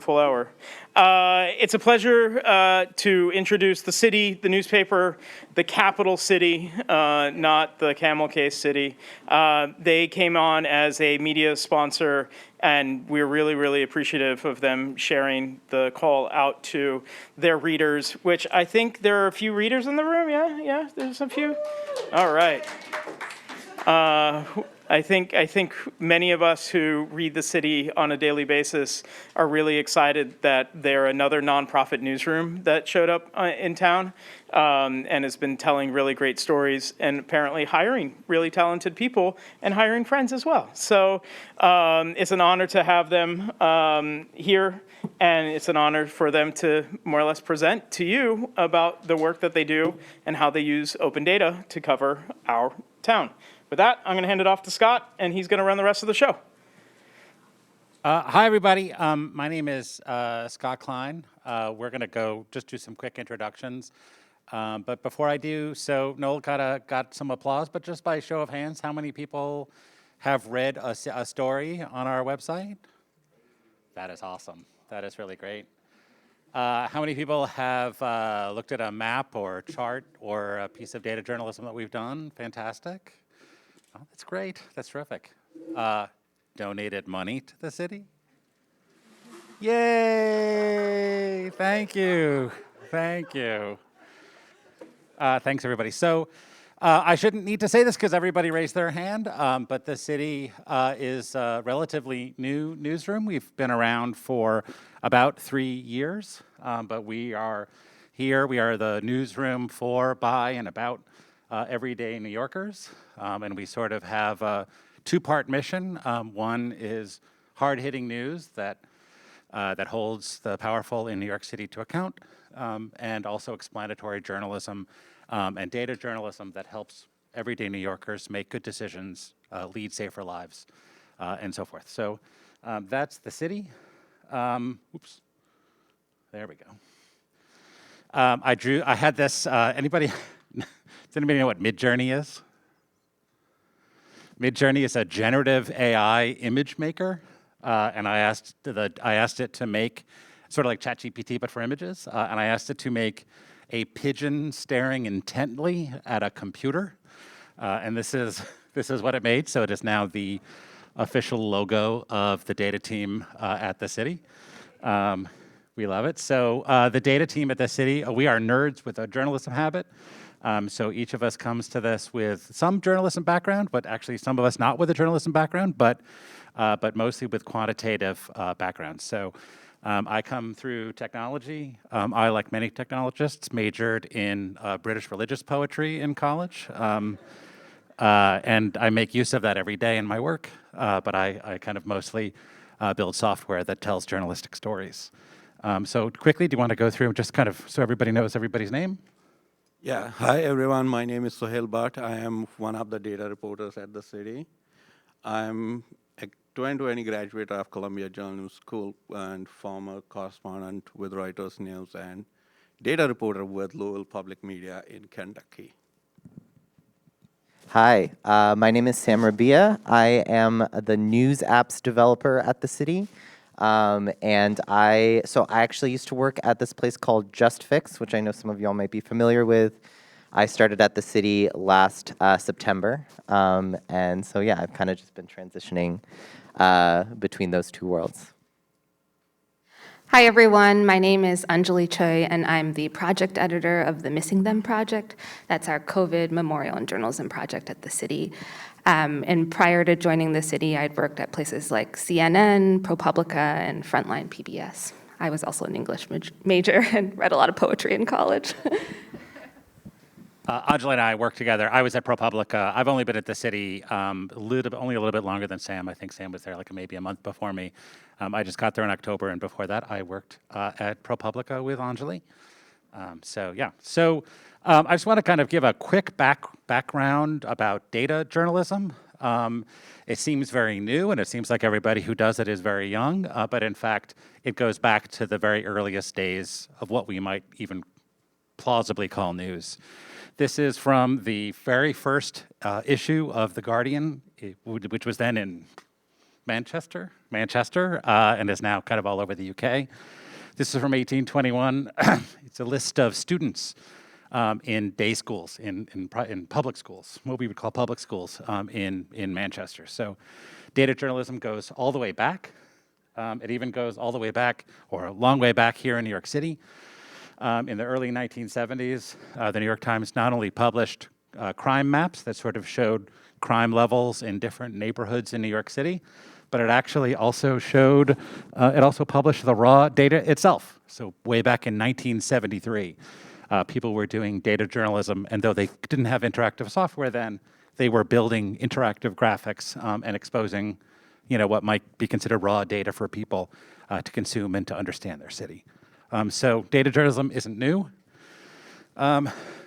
Full hour. It's a pleasure to introduce the city, the newspaper, the capital city, not the camel case city. They came on as a media sponsor, and we're really, really appreciative of them sharing the call out to their readers, which I think there are a few readers in the room. Yeah, there's a few. All right. I think many of us who read the city on a daily basis are really excited that they're another nonprofit newsroom that showed up in town and has been telling really great stories and apparently hiring really talented people and hiring friends as well. So it's an honor to have them here, and it's an honor for them to more or less present to you about the work that they do and how they use open data to cover our town. With that, I'm going to hand it off to Scott, and he's going to run the rest of the show. Hi, everybody. My name is Scott Klein. We're going to just do some quick introductions. But before I do so, Noel got some applause, but just by show of hands, how many people have read a story on our website? That is awesome. That is really great. How many people have looked at a map or chart or a piece of data journalism that we've done? Fantastic. Oh, that's great. That's terrific. Donated money to the city? Yay! Thank you. Thank you. Thanks, everybody. So I shouldn't need to say this because everybody raised their hand, but the city is a relatively new newsroom. We've been around for about 3 years, but we are here. We are the newsroom for, by, and about everyday New Yorkers, and we sort of have a two-part mission. One is hard-hitting news that holds the powerful in New York City to account, and also explanatory journalism and data journalism that helps everyday New Yorkers make good decisions, lead safer lives, and so forth. So that's the city. Oops. There we go. I had this, anybody? Does anybody know what Midjourney is? Midjourney is a generative AI image maker, and I asked it to make sort of like ChatGPT but for images, and I asked it to make a pigeon staring intently at a computer, and this is what it made. So it is now the official logo of the data team at the city. We love it. So the data team at the city, we are nerds with a journalism habit. So each of us comes to this with some journalism background, but actually some of us not with a journalism background, but mostly with quantitative backgrounds. So I come through technology. I, like many technologists, majored in British religious poetry in college. And I make use of that every day in my work, but I kind of mostly build software that tells journalistic stories. So quickly, do you want to go through just kind of so everybody knows everybody's name? Yeah, hi everyone, my name is Suhail Bhat. I am one of the data reporters at the city. I'm a 2020 graduate of Columbia Journalism School and former correspondent with Reuters News and data reporter with Louisville Public Media in Kentucky. Hi, my name is Sam Rabiyah. I am the news apps developer at the city. And I actually used to work at this place called Just Fix, which I know some of y'all might be familiar with. I started at the city last September. And so, yeah, I've kind of just been transitioning between those two worlds. Hi, everyone. My name is Anjali Tsui, and I'm the project editor of the Missing Them project. That's our COVID memorial and journalism project at the city. And prior to joining the city, I'd worked at places like CNN, ProPublica, and Frontline PBS. I was also an English major and read a lot of poetry in college. Anjali and I worked together. I was at ProPublica. I've only been at the city only a little bit longer than Sam. I think Sam was there like maybe a month before me. I just got there in October, and before that, I worked at ProPublica with Anjali. So I just want to kind of give a quick background about data journalism. It seems very new, and it seems like everybody who does it is very young, but in fact, it goes back to the very earliest days of what we might even plausibly call news. This is from the very first issue of The Guardian, which was then in Manchester, and is now kind of all over the UK. This is from 1821. It's a list of students in day schools, in public schools, what we would call public schools in Manchester. So data journalism goes all the way back. It even goes all the way back, or a long way back here in New York City. In the early 1970s, the New York Times not only published crime maps that sort of showed crime levels in different neighborhoods in New York City, but it actually also showed, it also published the raw data itself. So way back in 1973, people were doing data journalism, and though they didn't have interactive software then, they were building interactive graphics and exposing, what might be considered raw data for people to consume and to understand their city. So data journalism isn't new.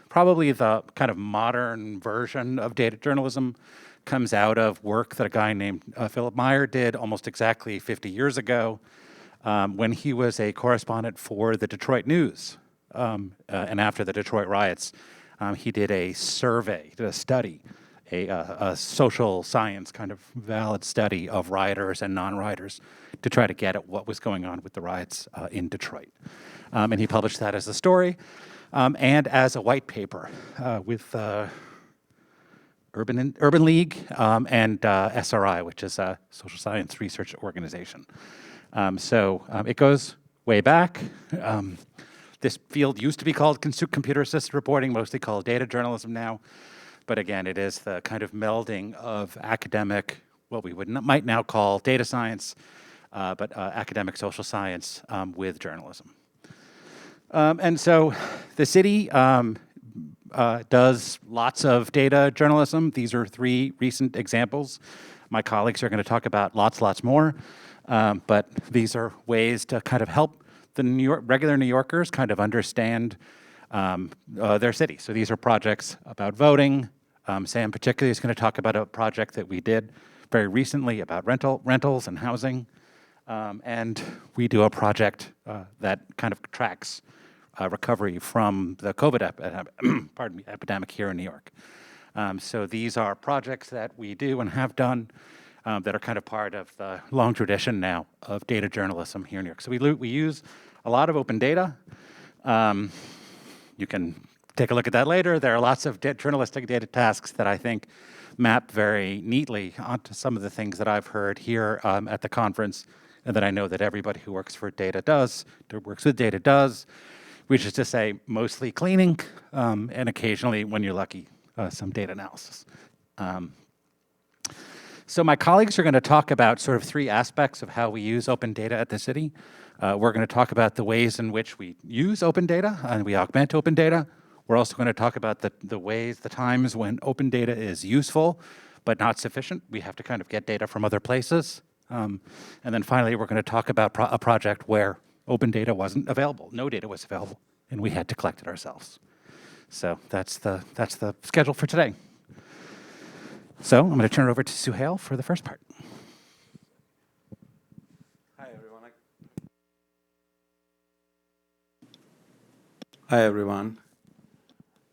Probably the kind of modern version of data journalism comes out of work that a guy named Philip Meyer did almost exactly 50 years ago when he was a correspondent for the Detroit News. And after the Detroit riots, he did a survey, did a study, a social science kind of valid study of rioters and non-rioters to try to get at what was going on with the riots in Detroit. And he published that as a story and as a white paper with Urban League and SRI, which is a social science research organization. So it goes way back. This field used to be called computer-assisted reporting, mostly called data journalism now. But again, it is the kind of melding of academic, what we might now call data science, but academic social science with journalism. And so the city does lots of data journalism. These are 3 recent examples. My colleagues are going to talk about lots more. But these are ways to kind of help the regular New Yorkers kind of understand their city. So these are projects about voting. Sam particularly is going to talk about a project that we did very recently about rentals and housing. And we do a project that kind of tracks recovery from the COVID epidemic here in New York. So these are projects that we do and have done that are kind of part of the long tradition now of data journalism here in New York. So we use a lot of open data. You can take a look at that later. There are lots of journalistic data tasks that I think map very neatly onto some of the things that I've heard here at the conference, and that I know that everybody who works with data does, which is to say mostly cleaning, and occasionally, when you're lucky, some data analysis. So my colleagues are going to talk about sort of 3 aspects of how we use open data at the city. We're going to talk about the ways in which we use open data and we augment open data. We're also going to talk about the times when open data is useful, but not sufficient. We have to kind of get data from other places. And then finally, we're going to talk about a project where open data wasn't available. No data was available, and we had to collect it ourselves. So that's the schedule for today. So I'm going to turn it over to Suhail for the first part. Hi, everyone.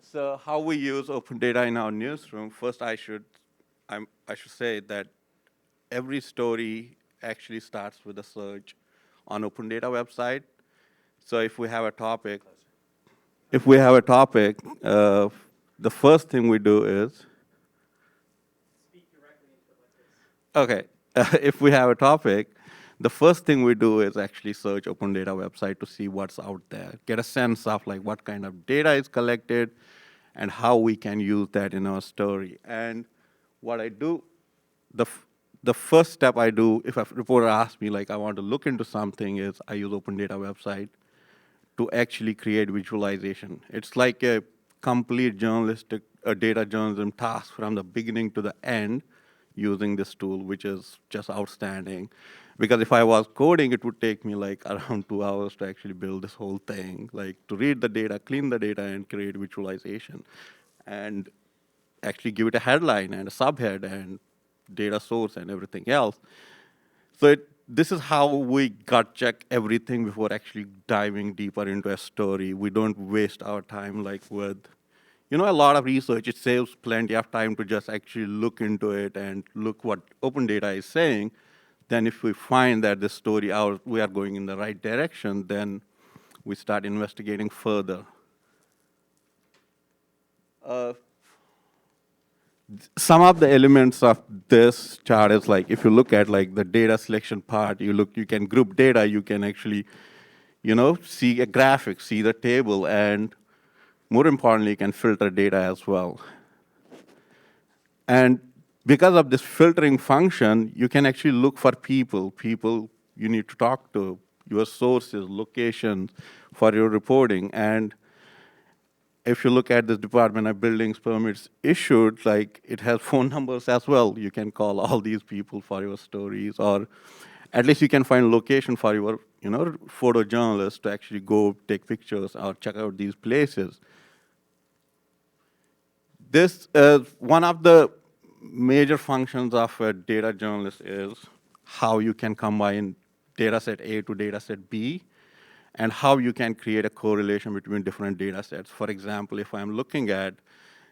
So how we use open data in our newsroom, first I should say that every story actually starts with a search on open data website. So if we have a topic, the first thing we do is, okay, if we have a topic, the first thing we do is actually search open data website to see what's out there, get a sense of like what kind of data is collected and how we can use that in our story. And what I do, the first step I do, if a reporter asks me like I want to look into something, is I use open data website to actually create visualization. It's like a complete journalistic data journalism task from the beginning to the end using this tool, which is just outstanding. Because if I was coding, it would take me like around 2 hours to actually build this whole thing, like to read the data, clean the data, and create visualization, and actually give it a headline and a subhead and data source and everything else. So this is how we gut check everything before actually diving deeper into a story. We don't waste our time like with, a lot of research. It saves plenty of time to just actually look into it and look what open data is saying. then if we find that this story, we are going in the right direction, then we start investigating further. Some of the elements of this chart is like, if you look at like the data selection part, you can group data, you can actually, see a graphic, see the table, and more importantly, you can filter data as well. And because of this filtering function, you can actually look for people you need to talk to, your sources, locations for your reporting. And if you look at this Department of Buildings permits issued, like it has phone numbers as well. You can call all these people for your stories, or at least you can find location for your, photojournalists to actually go take pictures or check out these places. This is one of the major functions of a data journalist is how you can combine data set A to data set B, and how you can create a correlation between different data sets. For example, if I'm looking at,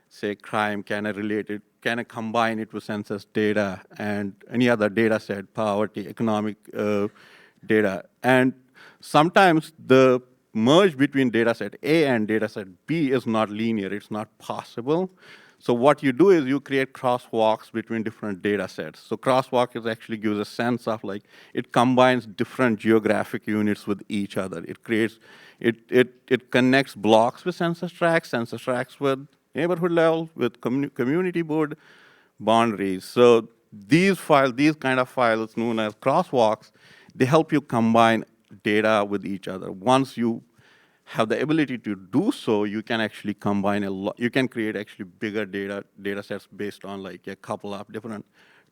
say, crime, can I combine it with census data and any other data set, poverty, economic data? And sometimes the merge between data set A and data set B is not linear, it's not possible. So what you do is you create crosswalks between different data sets. So crosswalk actually gives a sense of like, it combines different geographic units with each other. It connects blocks with census tracts with neighborhood level, with community board boundaries. So these kind of files known as crosswalks, they help you combine data with each other. Once you have the ability to do so, you can actually combine you can create actually bigger data sets based on like a couple of different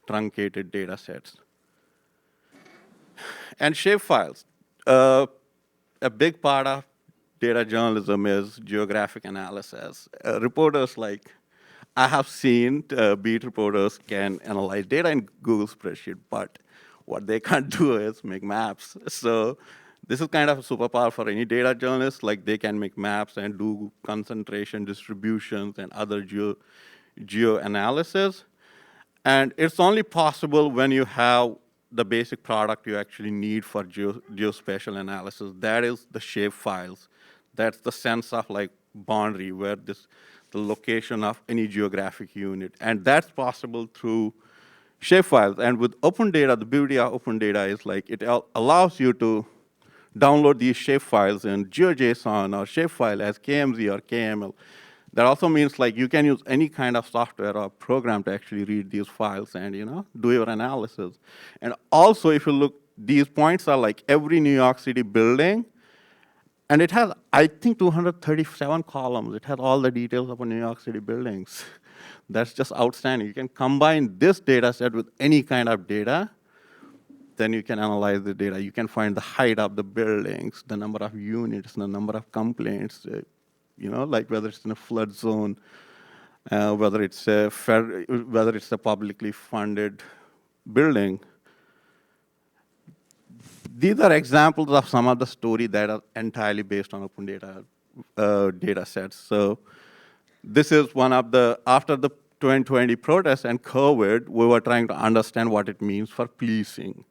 truncated data sets. And shapefiles. A big part of data journalism is geographic analysis. Reporters I have seen beat reporters can analyze data in Google spreadsheet, but what they can't do is make maps. So this is kind of a superpower for any data journalist. Like they can make maps and do concentration distributions and other geo analysis. And it's only possible when you have the basic product you actually need for geospatial analysis. That is the shape files. That's the sense of like boundary where the location of any geographic unit. And that's possible through shapefiles. And with open data, the beauty of open data is like it allows you to download these shapefiles in GeoJSON or shapefile as KMZ or KML. That also means like you can use any kind of software or program to actually read these files and do your analysis. And also, if you look, these points are like every New York City building, and it has, I think, 237 columns. It has all the details of New York City buildings. That's just outstanding. You can combine this data set with any kind of data, then you can analyze the data. You can find the height of the buildings, the number of units, the number of complaints, like whether it's in a flood zone, whether it's a publicly funded building. These are examples of some of the stories that are entirely based on open data sets. So this is one of after the 2020 protests and COVID, we were trying to understand what it means for policing.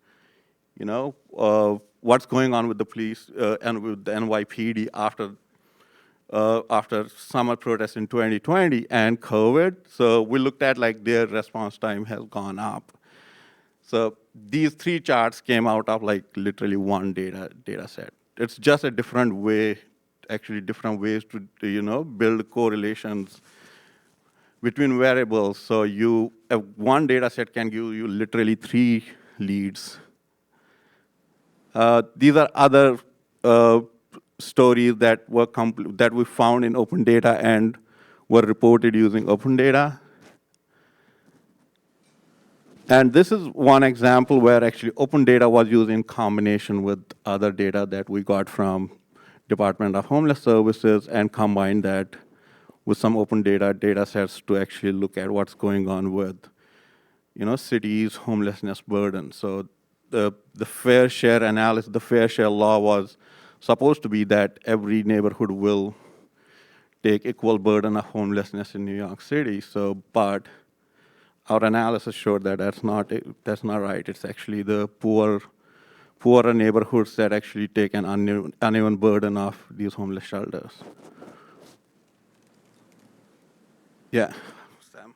What's going on with the police and with the NYPD after summer protests in 2020 and COVID. So we looked at like their response time has gone up. So these three charts came out of like literally one data set. It's just a different way, actually different ways to build correlations between variables. So one data set can give you literally 3 leads. These are other stories that we found in open data and were reported using open data. And this is one example where actually open data was used in combination with other data that we got from Department of Homeless Services and combined that with some open data sets to actually look at what's going on with cities' homelessness burden. So the fair share analysis, the fair share law was supposed to be that every neighborhood will take equal burden of homelessness in New York City. So, but our analysis showed that that's not right. It's actually the poorer neighborhoods that actually take an uneven burden of these homeless shelters. Yeah. Sam.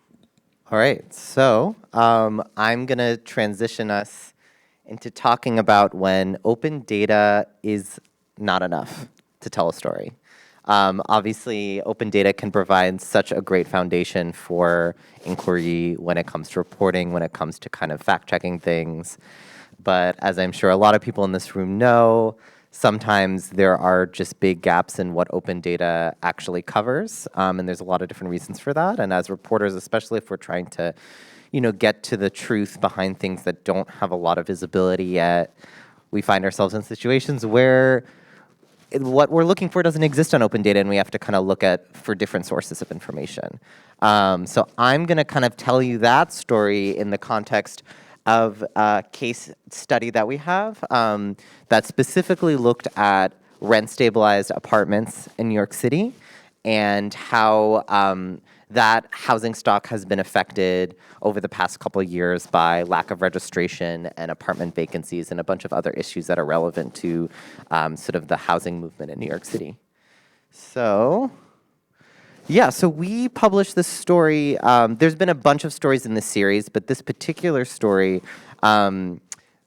All right, so I'm going to transition us into talking about when open data is not enough to tell a story. Obviously, open data can provide such a great foundation for inquiry when it comes to reporting, when it comes to kind of fact-checking things. But as I'm sure a lot of people in this room know, sometimes there are just big gaps in what open data actually covers, and there's a lot of different reasons for that. And as reporters, especially if we're trying to, get to the truth behind things that don't have a lot of visibility yet, we find ourselves in situations where what we're looking for doesn't exist on open data, and we have to kind of look for different sources of information. So I'm going to kind of tell you that story in the context of a case study that we have that specifically looked at rent-stabilized apartments in New York City and how that housing stock has been affected over the past couple of years by lack of registration and apartment vacancies and a bunch of other issues that are relevant to sort of the housing movement in New York City. So yeah, so we published this story. There's been a bunch of stories in this series, but this particular story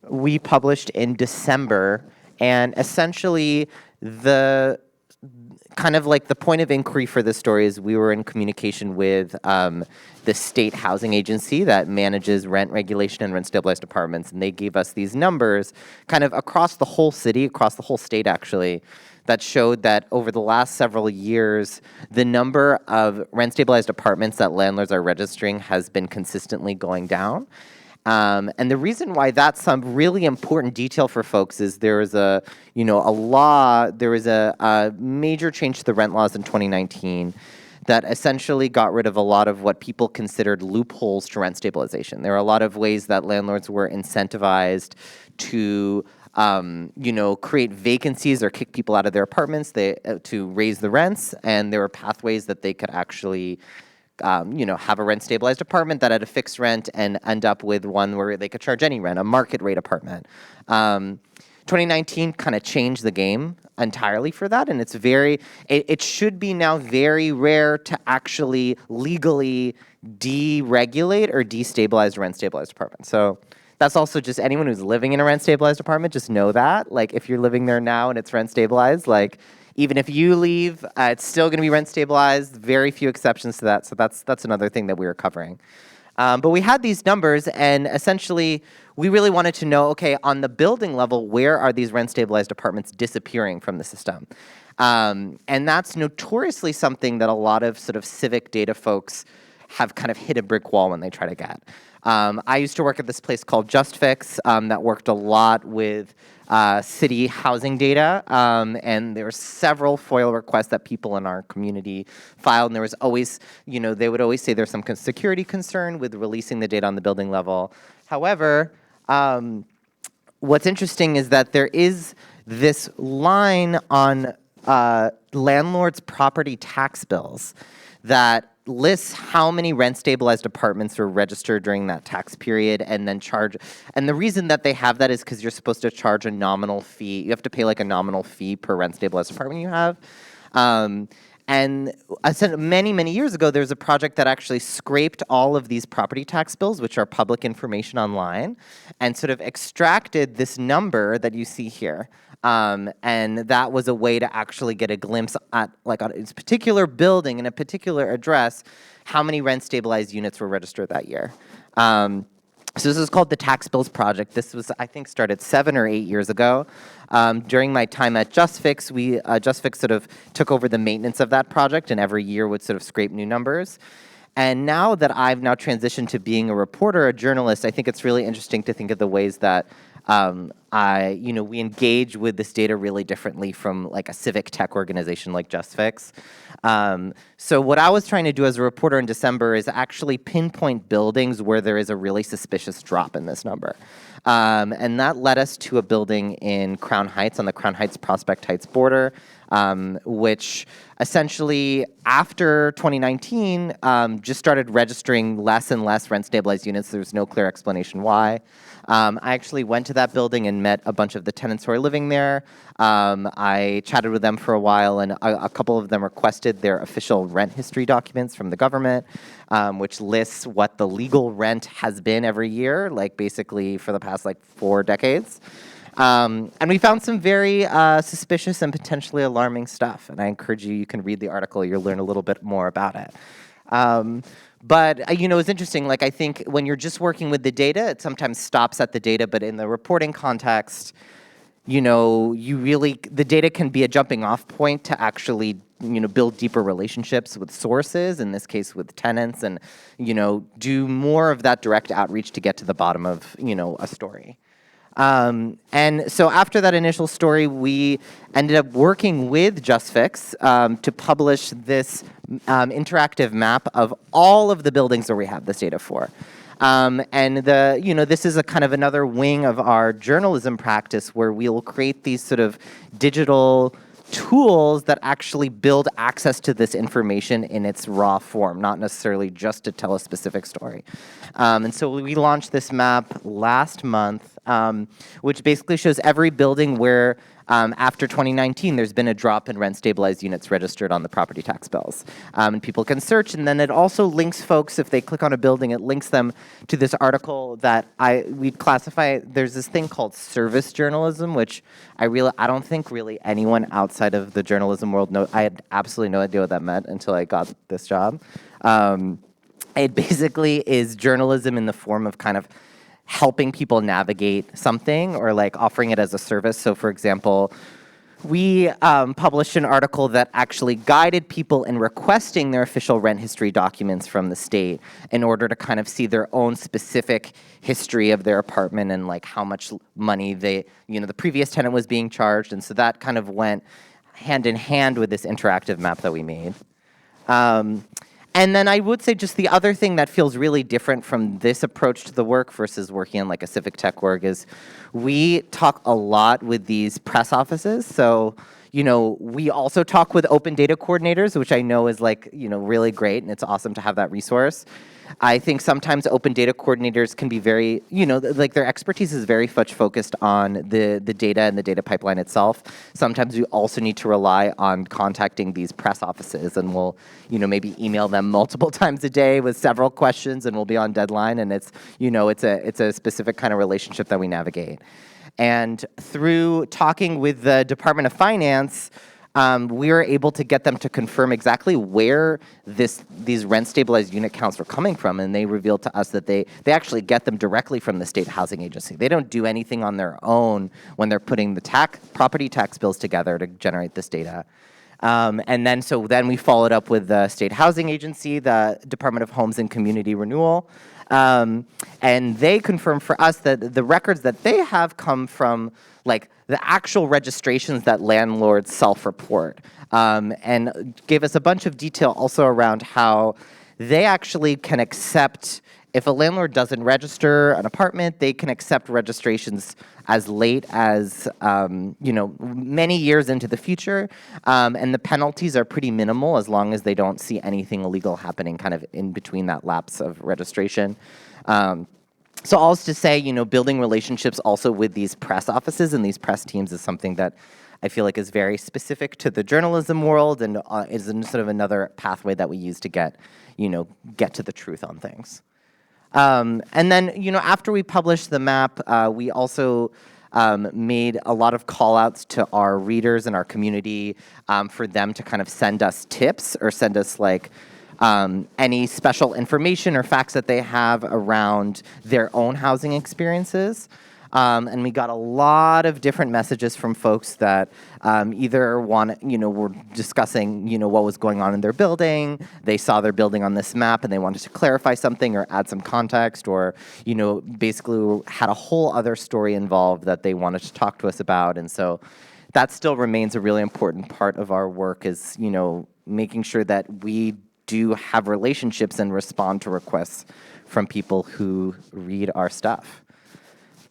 we published in December, and essentially the kind of like the point of inquiry for this story is we were in communication with the state housing agency that manages rent regulation and rent stabilized apartments, and they gave us these numbers kind of across the whole city, across the whole state actually, that showed that over the last several years, the number of rent stabilized apartments that landlords are registering has been consistently going down. And the reason why that's some really important detail for folks is there is a major change to the rent laws in 2019 that essentially got rid of a lot of what people considered loopholes to rent stabilization. There are a lot of ways that landlords were incentivized to create vacancies or kick people out of their apartments to raise the rents, and there were pathways that they could actually have a rent stabilized apartment that had a fixed rent and end up with one where they could charge any rent, a market rate apartment. 2019 kind of changed the game entirely for that, and it should be now very rare to actually legally deregulate or destabilize rent stabilized apartments. So that's also just anyone who's living in a rent stabilized apartment, just know that. Like if you're living there now and it's rent stabilized, like even if you leave, it's still going to be rent stabilized. Very few exceptions to that. So that's another thing that we were covering. But we had these numbers, and essentially we really wanted to know, okay, on the building level, where are these rent stabilized apartments disappearing from the system? And that's notoriously something that a lot of sort of civic data folks have kind of hit a brick wall when they try to get. I used to work at this place called JustFix that worked a lot with city housing data, and there were several FOIL requests that people in our community filed, and there was always, they would always say there's some security concern with releasing the data on the building level. However, what's interesting is that there is this line on landlords' property tax bills that lists how many rent-stabilized apartments were registered during that tax period and then charge. And the reason that they have that is because you're supposed to charge a nominal fee. You have to pay like a nominal fee per rent-stabilized apartment you have. And I said many, many years ago, there was a project that actually scraped all of these property tax bills, which are public information online, and sort of extracted this number that you see here. And that was a way to actually get a glimpse at, like, on its particular building and a particular address, how many rent-stabilized units were registered that year. So this is called the Tax Bills Project. This was, I think, started 7 or 8 years ago. During my time at JustFix, JustFix sort of took over the maintenance of that project, and every year would sort of scrape new numbers. And now that I've now transitioned to being a reporter, a journalist, I think it's really interesting to think of the ways that we engage with this data really differently from like a civic tech organization like JustFix. So what I was trying to do as a reporter in December is actually pinpoint buildings where there is a really suspicious drop in this number. And that led us to a building in Crown Heights, on the Crown Heights Prospect Heights border, which essentially after 2019 just started registering less and less rent stabilized units. There's no clear explanation why. I actually went to that building and met a bunch of the tenants who are living there. I chatted with them for a while, and a couple of them requested their official rent history documents from the government, which lists what the legal rent has been every year, like basically for the past like 4 decades. And we found some very suspicious and potentially alarming stuff. And I encourage you can read the article. You'll learn a little bit more about it. But it's interesting. Like, I think when you're just working with the data, it sometimes stops at the data. But in the reporting context, the data can be a jumping off point to actually, build deeper relationships with sources, in this case with tenants, and, do more of that direct outreach to get to the bottom of, a story. And so after that initial story, we ended up working with JustFix to publish this interactive map of all of the buildings where we have this data for. And this is a kind of another wing of our journalism practice where we'll create these sort of digital tools that actually build access to this information in its raw form, not necessarily just to tell a specific story. And so we launched this map last month, which basically shows every building where after 2019, there's been a drop in rent stabilized units registered on the property tax bills. And people can search, and then it also links folks, if they click on a building, it links them to this article that we classify. There's this thing called service journalism, which I don't think really anyone outside of the journalism world I had absolutely no idea what that meant until I got this job. It basically is journalism in the form of kind of helping people navigate something or like offering it as a service. So for example, we published an article that actually guided people in requesting their official rent history documents from the state in order to kind of see their own specific history of their apartment and like how much money the previous tenant was being charged. And so that kind of went hand in hand with this interactive map that we made. And then I would say just the other thing that feels really different from this approach to the work versus working in like a civic tech org is we talk a lot with these press offices. So, we also talk with open data coordinators, which I know is like, really great, and it's awesome to have that resource. I think sometimes open data coordinators can be very, like their expertise is very much focused on the data and the data pipeline itself. Sometimes we also need to rely on contacting these press offices, and we'll, maybe email them multiple times a day with several questions, and we'll be on deadline, and it's a specific kind of relationship that we navigate. And through talking with the Department of Finance, we were able to get them to confirm exactly where these rent stabilized unit counts were coming from, and they revealed to us that they actually get them directly from the state housing agency. They don't do anything on their own when they're putting the property tax bills together to generate this data. And then we followed up with the state housing agency, the Department of Homes and Community Renewal, and they confirmed for us that the records that they have come from like the actual registrations that landlords self-report, and gave us a bunch of detail also around how they actually can accept, if a landlord doesn't register an apartment, they can accept registrations as late as, many years into the future. And the penalties are pretty minimal as long as they don't see anything illegal happening kind of in between that lapse of registration. So all is to say, building relationships also with these press offices and these press teams is something that I feel like is very specific to the journalism world and is sort of another pathway that we use to get to the truth on things. And then, after we published the map, we also made a lot of call outs to our readers and our community for them to kind of send us tips or send us like any special information or facts that they have around their own housing experiences. And we got a lot of different messages from folks that either were discussing, what was going on in their building. They saw their building on this map and they wanted to clarify something or add some context, or, basically had a whole other story involved that they wanted to talk to us about. And so that still remains a really important part of our work, is, making sure that we do have relationships and respond to requests from people who read our stuff.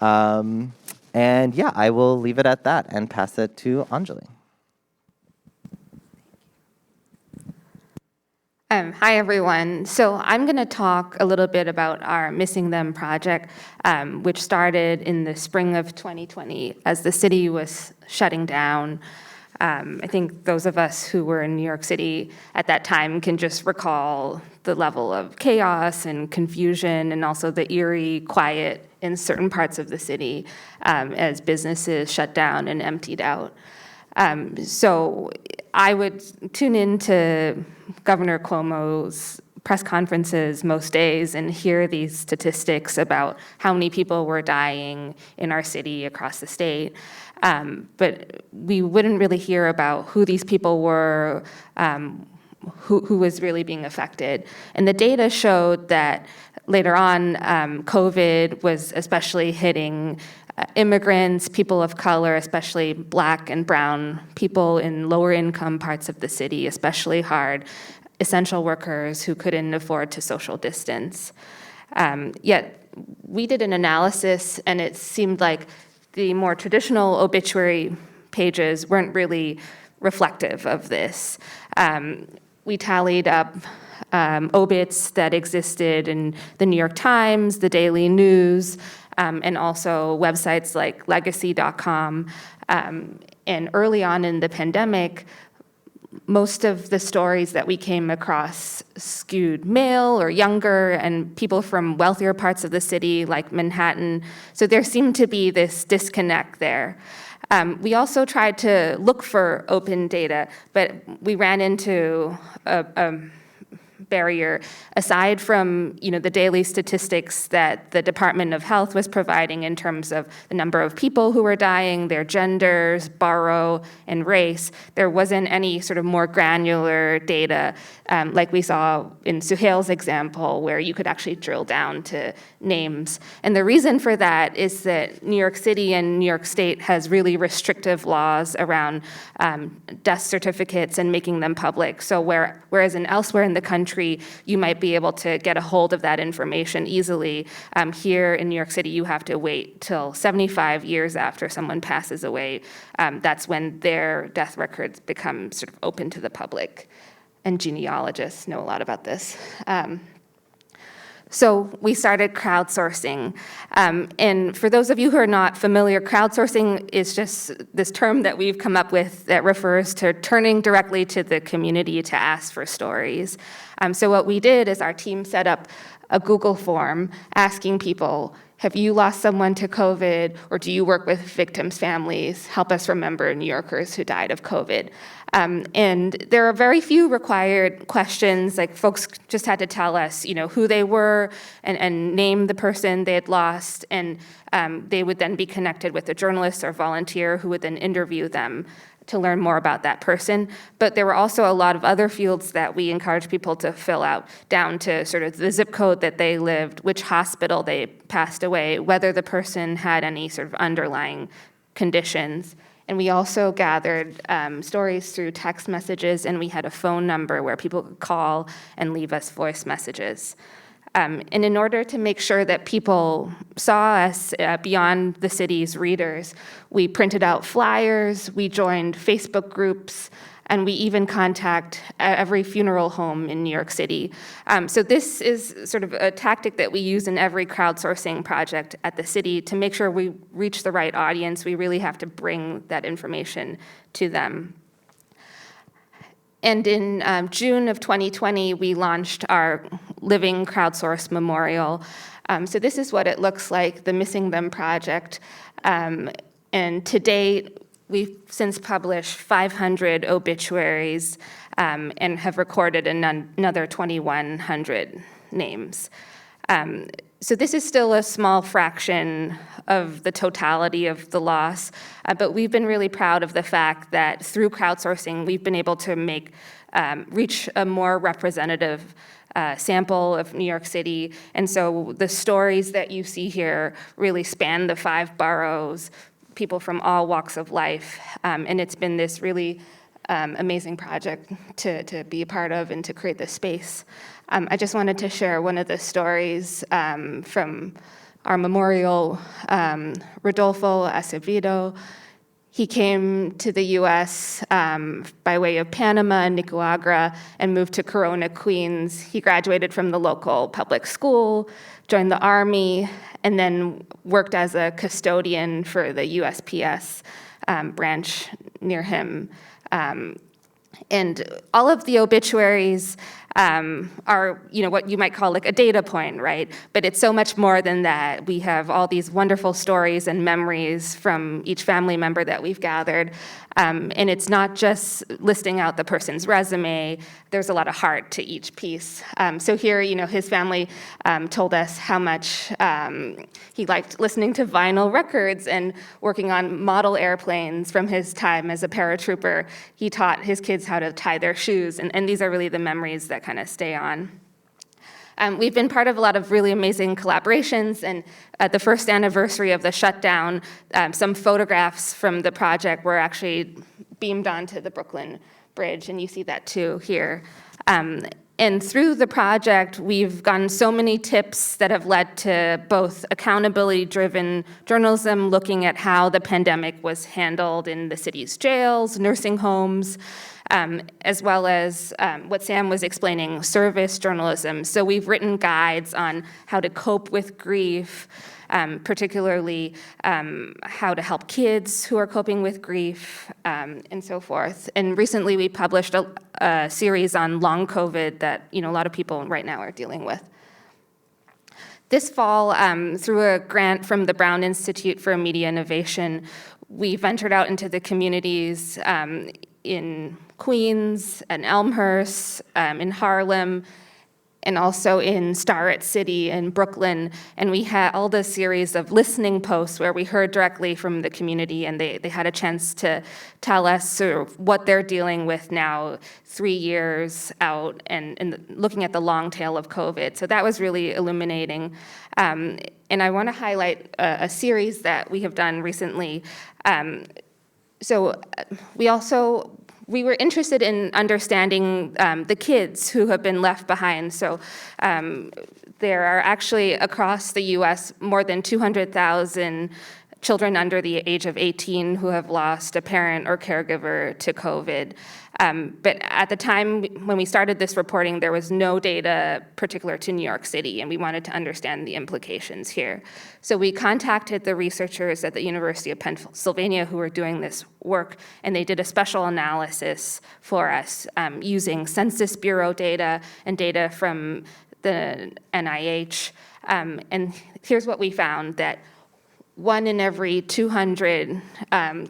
And yeah, I will leave it at that and pass it to Anjali. Hi, everyone. So I'm going to talk a little bit about our Missing Them project, which started in the spring of 2020 as the city was shutting down. I think those of us who were in New York City at that time can just recall the level of chaos and confusion, and also the eerie quiet in certain parts of the city as businesses shut down and emptied out. So I would tune into Governor Cuomo's press conferences most days and hear these statistics about how many people were dying in our city across the state. But we wouldn't really hear about who these people were, who was really being affected. And the data showed that later on, COVID was especially hitting immigrants, people of color, especially Black and brown people in lower income parts of the city, especially hard, essential workers who couldn't afford to social distance. Yet we did an analysis, and it seemed like the more traditional obituary pages weren't really reflective of this. We tallied up obits that existed in the New York Times, the Daily News, and also websites like legacy.com. And early on in the pandemic, most of the stories that we came across skewed male or younger, and people from wealthier parts of the city like Manhattan. So there seemed to be this disconnect there. We also tried to look for open data, but we ran into a barrier. Aside from the daily statistics that the Department of Health was providing in terms of the number of people who were dying, their genders, borough, and race, there wasn't any sort of more granular data like we saw in Suhail's example, where you could actually drill down to names. And the reason for that is that New York City and New York State has really restrictive laws around death certificates and making them public. So whereas elsewhere in the country, you might be able to get a hold of that information easily. Here in New York City, you have to wait till 75 years after someone passes away. That's when their death records become sort of open to the public. And genealogists know a lot about this. So we started crowdsourcing. And for those of you who are not familiar, crowdsourcing is just this term that we've come up with that refers to turning directly to the community to ask for stories. So what we did is our team set up a Google form asking people, have you lost someone to COVID, or do you work with victims' families? Help us remember New Yorkers who died of COVID. And there are very few required questions, like folks just had to tell us, who they were and name the person they had lost, and they would then be connected with a journalist or volunteer who would then interview them to learn more about that person. But there were also a lot of other fields that we encourage people to fill out, down to sort of the zip code that they lived, which hospital they passed away, whether the person had any sort of underlying conditions. And we also gathered stories through text messages, and we had a phone number where people could call and leave us voice messages. And in order to make sure that people saw us beyond the city's readers, we printed out flyers, we joined Facebook groups, and we even contact every funeral home in New York City. So this is sort of a tactic that we use in every crowdsourcing project at the city to make sure we reach the right audience. We really have to bring that information to them. And in June of 2020, we launched our Living Crowdsource Memorial. So this is what it looks like, the Missing Them project. And to date, we've since published 500 obituaries and have recorded another 2,100 names. So this is still a small fraction of the totality of the loss, but we've been really proud of the fact that through crowdsourcing, we've been able to reach a more representative sample of New York City. And so the stories that you see here really span the 5 boroughs, people from all walks of life. And it's been this really amazing project to be a part of and to create this space. I just wanted to share one of the stories from our memorial, Rodolfo Acevedo. He came to the US by way of Panama and Nicaragua and moved to Corona, Queens. He graduated from the local public school, joined the Army, and then worked as a custodian for the USPS branch near him. And all of the obituaries are, what you might call like a data point, right? But it's so much more than that. We have all these wonderful stories and memories from each family member that we've gathered. And it's not just listing out the person's resume. There's a lot of heart to each piece. So here, his family told us how much he liked listening to vinyl records and working on model airplanes from his time as a paratrooper. He taught his kids how to tie their shoes, and these are really the memories that kind of stay on. We've been part of a lot of really amazing collaborations, and at the first anniversary of the shutdown, some photographs from the project were actually beamed onto the Brooklyn Bridge, and you see that too here. And through the project, we've gotten so many tips that have led to both accountability-driven journalism, looking at how the pandemic was handled in the city's jails, nursing homes, as well as what Sam was explaining, service journalism. So we've written guides on how to cope with grief, particularly how to help kids who are coping with grief, and so forth. And recently we published a series on long COVID that a lot of people right now are dealing with. This fall, through a grant from the Brown Institute for Media Innovation, we ventured out into the communities in Queens and Elmhurst, in Harlem, and also in Starrett City and Brooklyn. And we had all this series of listening posts where we heard directly from the community, and they had a chance to tell us sort of what they're dealing with now, 3 years out, and looking at the long tail of COVID. So that was really illuminating. And I want to highlight a series that we have done recently. We were interested in understanding the kids who have been left behind. So there are actually across the US more than 200,000 children under the age of 18 who have lost a parent or caregiver to COVID. But at the time when we started this reporting, there was no data particular to New York City, and we wanted to understand the implications here. So we contacted the researchers at the University of Pennsylvania who were doing this work, and they did a special analysis for us using Census Bureau data and data from the NIH. And here's what we found, that 1 in every 200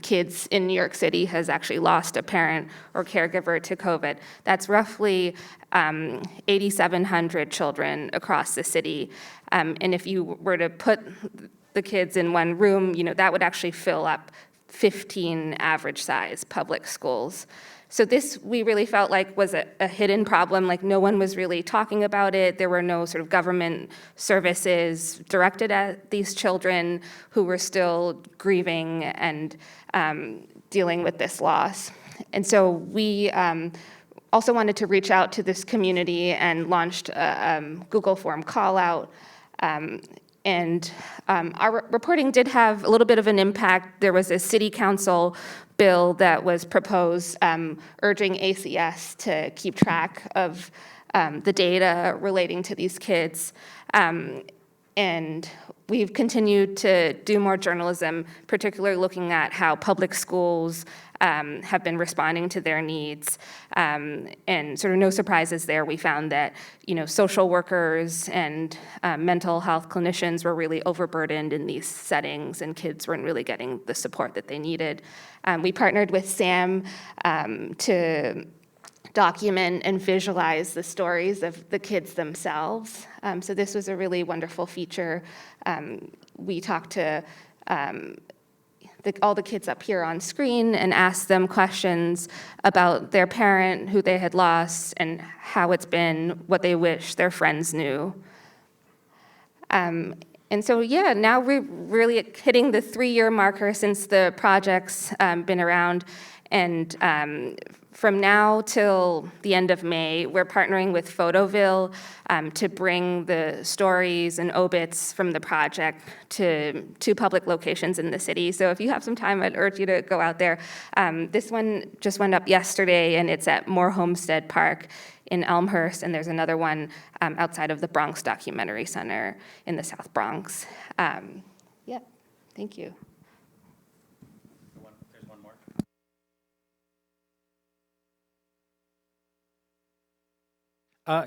kids in New York City has actually lost a parent or caregiver to COVID. That's roughly 8,700 children across the city. And if you were to put the kids in one room, that would actually fill up 15 average size public schools. So this, we really felt like, was a hidden problem. Like, no one was really talking about it. There were no sort of government services directed at these children who were still grieving and dealing with this loss. And so we also wanted to reach out to this community and launched a Google form call out. And our reporting did have a little bit of an impact. There was a city council bill that was proposed urging ACS to keep track of the data relating to these kids. And we've continued to do more journalism, particularly looking at how public schools have been responding to their needs. And sort of no surprises there. We found that, social workers and mental health clinicians were really overburdened in these settings, and kids weren't really getting the support that they needed. We partnered with Sam to document and visualize the stories of the kids themselves. So this was a really wonderful feature. We talked to all the kids up here on screen and asked them questions about their parent, who they had lost, and how it's been, what they wish their friends knew. And so, yeah, now we're really hitting the 3-year marker since the project's been around. And from now till the end of May, we're partnering with Photoville to bring the stories and obits from the project to public locations in the city. So if you have some time, I'd urge you to go out there. This one just went up yesterday, and it's at Moore Homestead Park in Elmhurst, and there's another one outside of the Bronx Documentary Center in the South Bronx. Yeah, thank you. There's one more.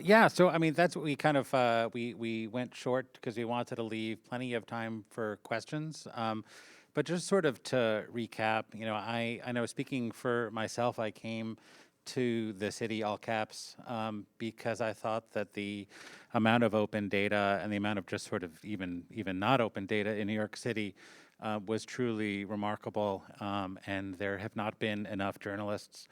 Yeah, so I mean, that's what we kind of, we went short because we wanted to leave plenty of time for questions. But just sort of to recap, you know, I know speaking for myself, I came to the city, all caps, because I thought that the amount of open data and the amount of just sort of even not open data in New York City was truly remarkable, and there have not been enough journalists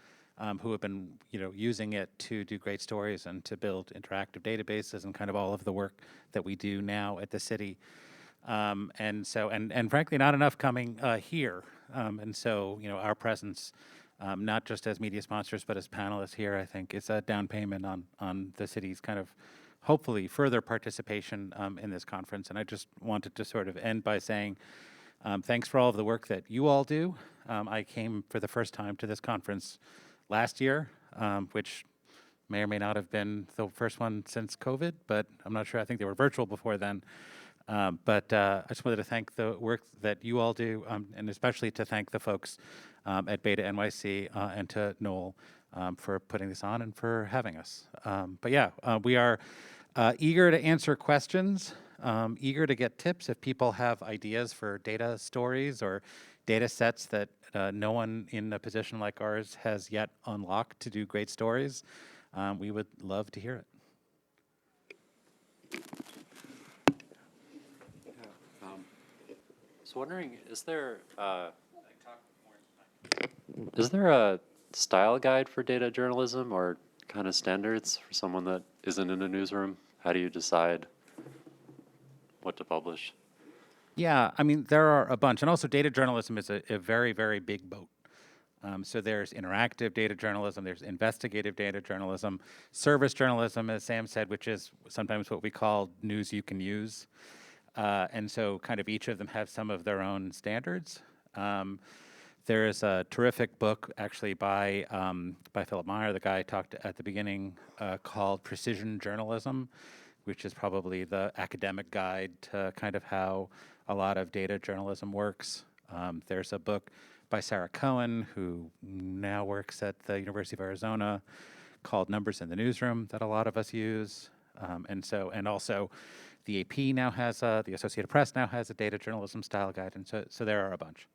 who have been, you know, using it to do great stories and to build interactive databases and kind of all of the work that we do now at the city. And so, and frankly, not enough coming here. And so, you know, our presence, not just as media sponsors, but as panelists here, I think is a down payment on the city's kind of hopefully further participation in this conference. And I just wanted to sort of end by saying, thanks for all of the work that you all do. I came for the first time to this conference last year, which may or may not have been the first one since COVID, but I'm not sure. I think they were virtual before then. But I just wanted to thank the work that you all do, and especially to thank the folks at Beta NYC and to Noel for putting this on and for having us. But yeah, we are eager to answer questions, eager to get tips if people have ideas for data stories or data sets that no one in a position like ours has yet unlocked to do great stories. We would love to hear it. I was wondering, is there a style guide for data journalism or kind of standards for someone that isn't in a newsroom? How do you decide what to publish? Yeah, I mean, there are a bunch. And also data journalism is a very, very big boat. So there's interactive data journalism, there's investigative data journalism, service journalism, as Sam said, which is sometimes what we call news you can use. And so kind of each of them have some of their own standards. There is a terrific book actually by Philip Meyer, the guy I talked at the beginning, called Precision Journalism, which is probably the academic guide to kind of how a lot of data journalism works. There's a book by Sarah Cohen, who now works at the University of Arizona, called Numbers in the Newsroom, that a lot of us use. And also the AP now has, the Associated Press now has a data journalism style guide, and so there are a bunch.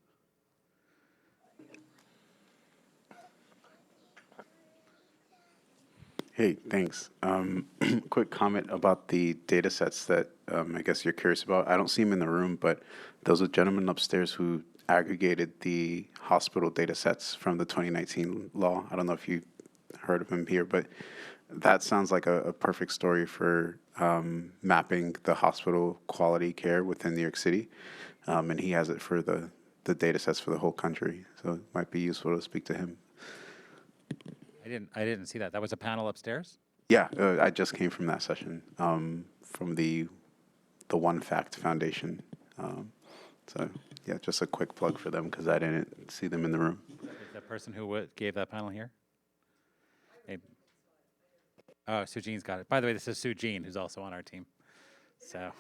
Hey, thanks. Quick comment about the data sets that I guess you're curious about. I don't see them in the room, but there was a gentleman upstairs who aggregated the hospital data sets from the 2019 law. I don't know if you heard of him here, but that sounds like a perfect story for mapping the hospital quality care within New York City. And he has it for the data sets for the whole country. So it might be useful to speak to him. I didn't see that. That was a panel upstairs? Yeah, I just came from that session, from the One Fact Foundation. So yeah, just a quick plug for them because I didn't see them in the room. Is the person who gave that panel here? Maybe. Oh, Sujean's got it. By the way, this is Sujean, who's also on our team. So.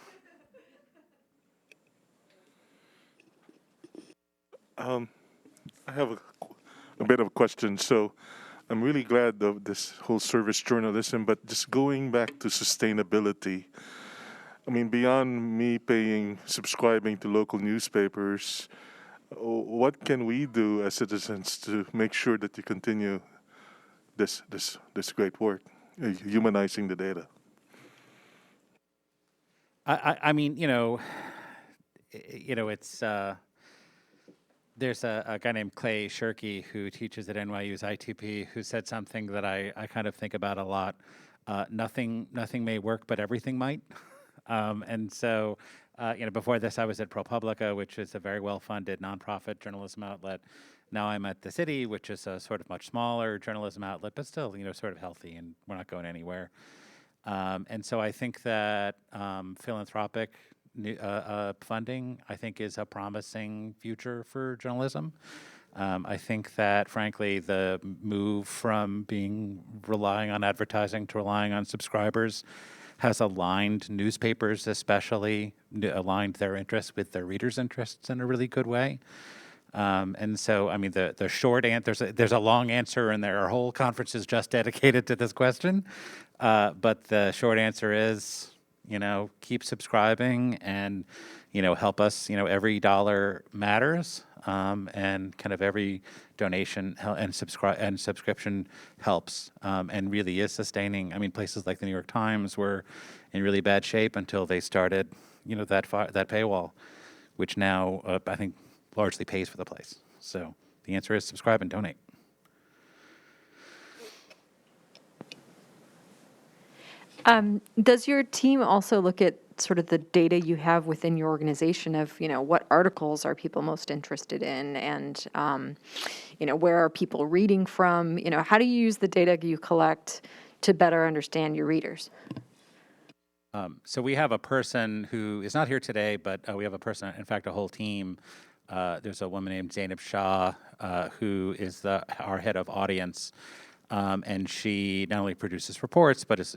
I have a bit of a question. So I'm really glad of this whole service journalism, but just going back to sustainability, I mean, beyond me subscribing to local newspapers, what can we do as citizens to make sure that you continue this great work, humanizing the data. I mean, it's there's a guy named Clay Shirky who teaches at NYU's ITP who said something that I kind of think about a lot. Nothing may work, but everything might. And so, before this, I was at ProPublica, which is a very well-funded nonprofit journalism outlet. Now I'm at the City, which is a sort of much smaller journalism outlet, but still, sort of healthy, and we're not going anywhere. And so I think that philanthropic funding, I think, is a promising future for journalism. I think that, frankly, the move from relying on advertising to relying on subscribers has aligned newspapers, especially, aligned their interests with their readers' interests in a really good way. And so, I mean, the short answer, there's a long answer, and there are whole conferences just dedicated to this question. But the short answer is, keep subscribing and, help us. Every dollar matters, and kind of every donation and subscription helps, and really is sustaining. I mean, places like the New York Times were in really bad shape until they started, that paywall, which now I think largely pays for the place. So the answer is subscribe and donate. Does your team also look at sort of the data you have within your organization of, what articles are people most interested in, and, where are people reading from? How do you use the data you collect to better understand your readers? So we have a person who is not here today, but we have a person, in fact, a whole team. There's a woman named Zainab Shah, who is our head of audience. And she not only produces reports, but is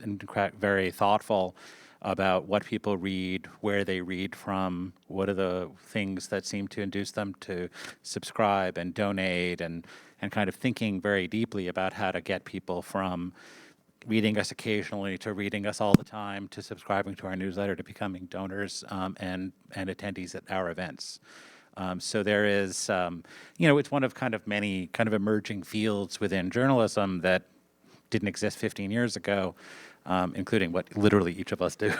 very thoughtful about what people read, where they read from, what are the things that seem to induce them to subscribe and donate, and kind of thinking very deeply about how to get people from reading us occasionally to reading us all the time to subscribing to our newsletter to becoming donors and attendees at our events. So there is, it's one of kind of many kind of emerging fields within journalism that didn't exist 15 years ago, including what literally each of us do.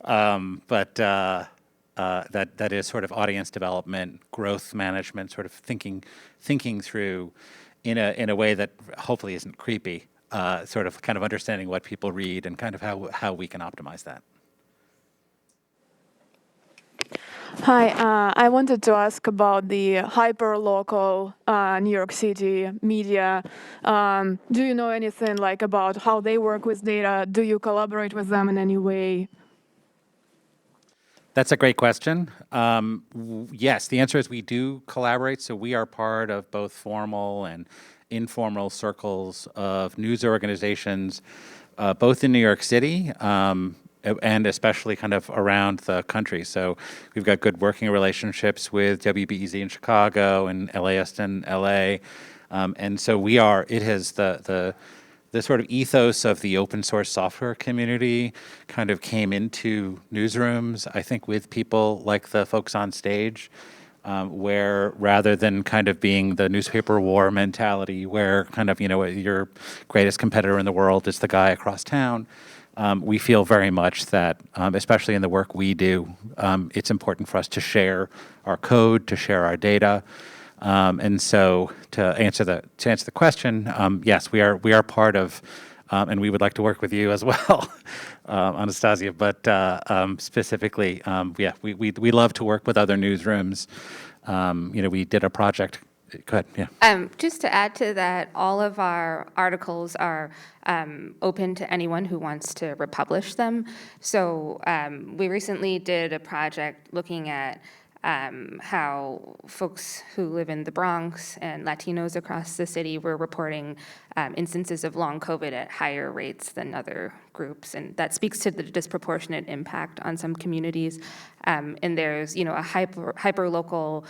But that is sort of audience development, growth management, sort of thinking through in a way that hopefully isn't creepy, sort of kind of understanding what people read and kind of how we can optimize that. Hi, I wanted to ask about the hyper-local New York City media. Do you know anything about how they work with data? Do you collaborate with them in any way? That's a great question. Yes, the answer is we do collaborate. So we are part of both formal and informal circles of news organizations, both in New York City, and especially kind of around the country. So we've got good working relationships with WBEZ in Chicago and LAist in LA. And so it has the sort of ethos of the open source software community kind of came into newsrooms, I think, with people like the folks on stage, where rather than kind of being the newspaper war mentality where kind of, your greatest competitor in the world is the guy across town, we feel very much that, especially in the work we do, it's important for us to share our code, to share our data. And so to answer the question, yes, we are part of, and we would like to work with you as well, Anastasia. But specifically, we love to work with other newsrooms. We did a project. Go ahead. Yeah. Just to add to that, all of our articles are open to anyone who wants to republish them. So we recently did a project looking at how folks who live in the Bronx and Latinos across the city were reporting instances of long COVID at higher rates than other groups. And that speaks to the disproportionate impact on some communities. And there's, a hyper-local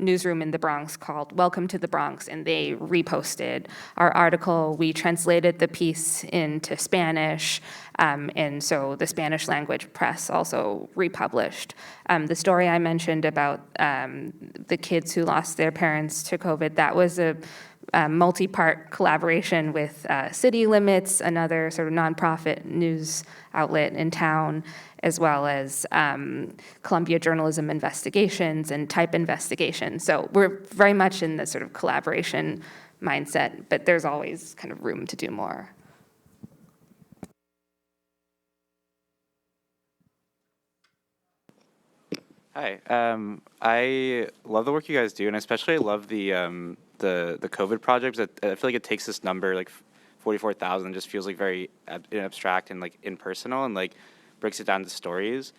newsroom in the Bronx called Welcome to the Bronx, and they reposted our article. We translated the piece into Spanish, and so the Spanish language press also republished. The story I mentioned about the kids who lost their parents to COVID, that was a multi-part collaboration with City Limits, another sort of nonprofit news outlet in town, as well as Columbia Journalism Investigations and Type Investigations. So we're very much in the sort of collaboration mindset, but there's always kind of room to do more. Hi, I love the work you guys do, and especially love the COVID project. I feel like it takes this number, like 44,000, just feels like very abstract and like impersonal, and like breaks it down to stories.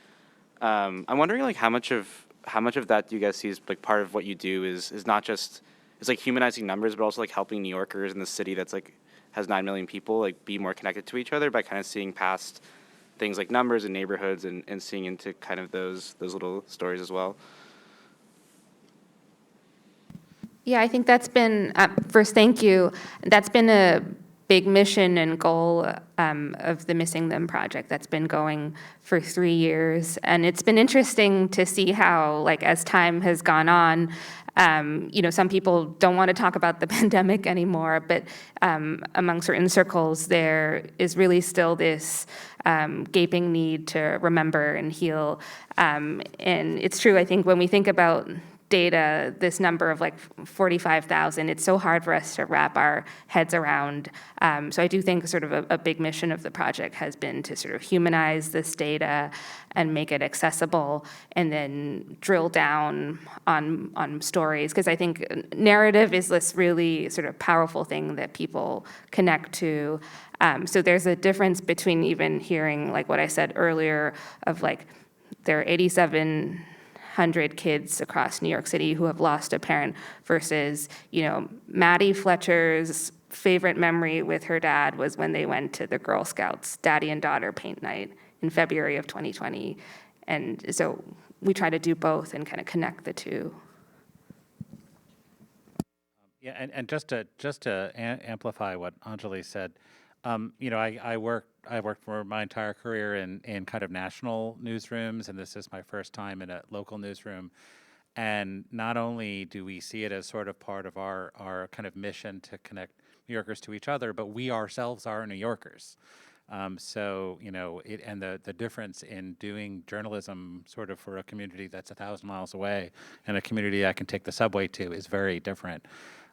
I'm wondering like how much of that do you guys see as like part of what you do is not just it's like humanizing numbers, but also like helping New Yorkers in the city that's like has 9 million people like be more connected to each other by kind of seeing past things like numbers and neighborhoods and seeing into kind of those little stories as well. Yeah, I think that's been, first, thank you. That's been a big mission and goal of the Missing Them project that's been going for 3 years. And it's been interesting to see how, like, as time has gone on, some people don't want to talk about the pandemic anymore, but among certain circles, there is really still this gaping need to remember and heal. And it's true, I think, when we think about data, this number of like 45,000, it's so hard for us to wrap our heads around. So I do think sort of a big mission of the project has been to sort of humanize this data and make it accessible, and then drill down on stories, because I think narrative is this really sort of powerful thing that people connect to. So there's a difference between even hearing like what I said earlier of like there are 8,700 kids across New York City who have lost a parent versus, Maddie Fletcher's favorite memory with her dad was when they went to the Girl Scouts daddy and daughter paint night in February of 2020. And so we try to do both and kind of connect the two. Yeah, and just to amplify what Anjali said, I worked for my entire career in kind of national newsrooms, and this is my first time in a local newsroom. And not only do we see it as sort of part of our kind of mission to connect New Yorkers to each other, but we ourselves are New Yorkers. So the difference in doing journalism sort of for a community that's 1,000 miles away and a community I can take the subway to is very different.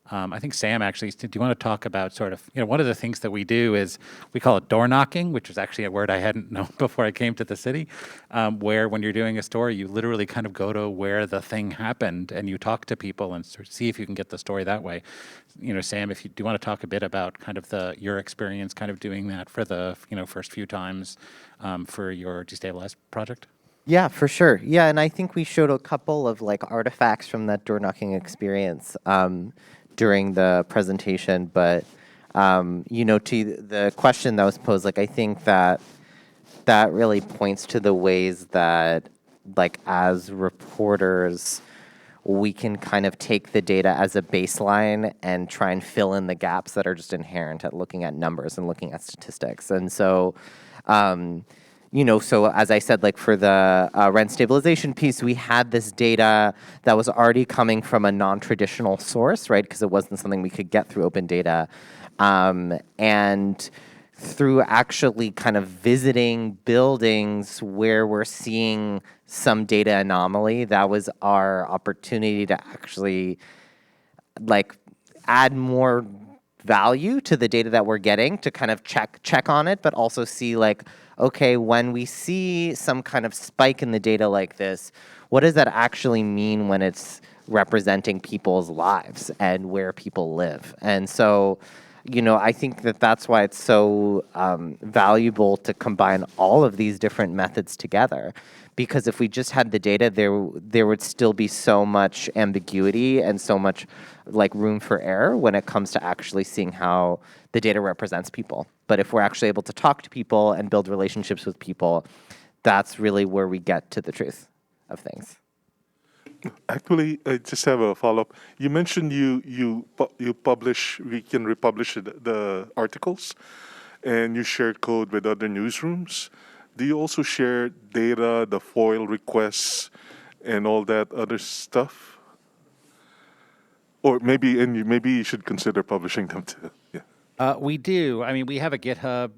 I think Sam actually, do you want to talk about sort of, one of the things that we do is we call it door knocking, which is actually a word I hadn't known before I came to the city, where when you're doing a story, you literally kind of go to where the thing happened and you talk to people and sort of see if you can get the story that way. Sam, if you do want to talk a bit about kind of your experience kind of doing that for the, first few times for your Destabilized project? Yeah, for sure. Yeah, and I think we showed a couple of like artifacts from that door knocking experience during the presentation, but to the question that was posed, like I think that really points to the ways that, like, as reporters, we can kind of take the data as a baseline and try and fill in the gaps that are just inherent at looking at numbers and looking at statistics. And so, so as I said, like for the rent stabilization piece, we had this data that was already coming from a non-traditional source, right? Because it wasn't something we could get through open data. And through actually kind of visiting buildings where we're seeing some data anomaly, that was our opportunity to actually like add more value to the data that we're getting to kind of check on it, but also see like, okay, when we see some kind of spike in the data like this, what does that actually mean when it's representing people's lives and where people live? And so, I think that's why it's so valuable to combine all of these different methods together. Because if we just had the data, there would still be so much ambiguity and so much like room for error when it comes to actually seeing how the data represents people. But if we're actually able to talk to people and build relationships with people, that's really where we get to the truth of things. Actually, I just have a follow-up. You mentioned you can republish the articles, and you share code with other newsrooms. Do you also share data, the FOIL requests, and all that other stuff? Or maybe you should consider publishing them too. Yeah. We do. I mean, we have a GitHub.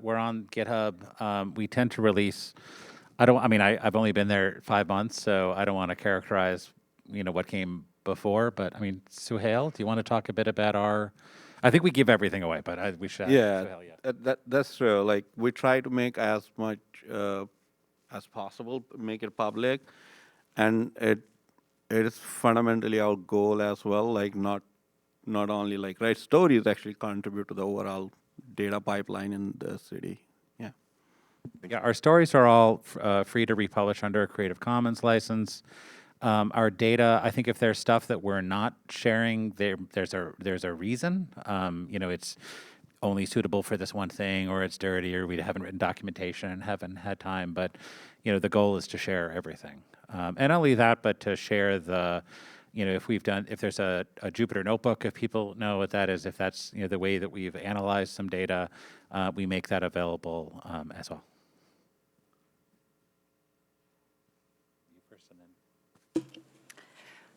We're on GitHub. We tend to release. I've only been there 5 months, so I don't want to characterize, what came before. But I mean, Suhail, do you want to talk a bit about our? I think we give everything away, but we should. Yeah, Suhail, yeah. that's true. Like we try to make as much as possible, make it public, and it is fundamentally our goal as well. Like not only like write stories, actually contribute to the overall data pipeline in the city. Yeah. Yeah, our stories are all free to republish under a Creative Commons license. Our data, I think if there's stuff that we're not sharing, there's a reason. It's only suitable for this one thing, or it's dirty, or we haven't written documentation and haven't had time. But the goal is to share everything, and not only that, but to share the. If there's a Jupyter notebook, if people know what that is, if that's the way that we've analyzed some data, we make that available as well.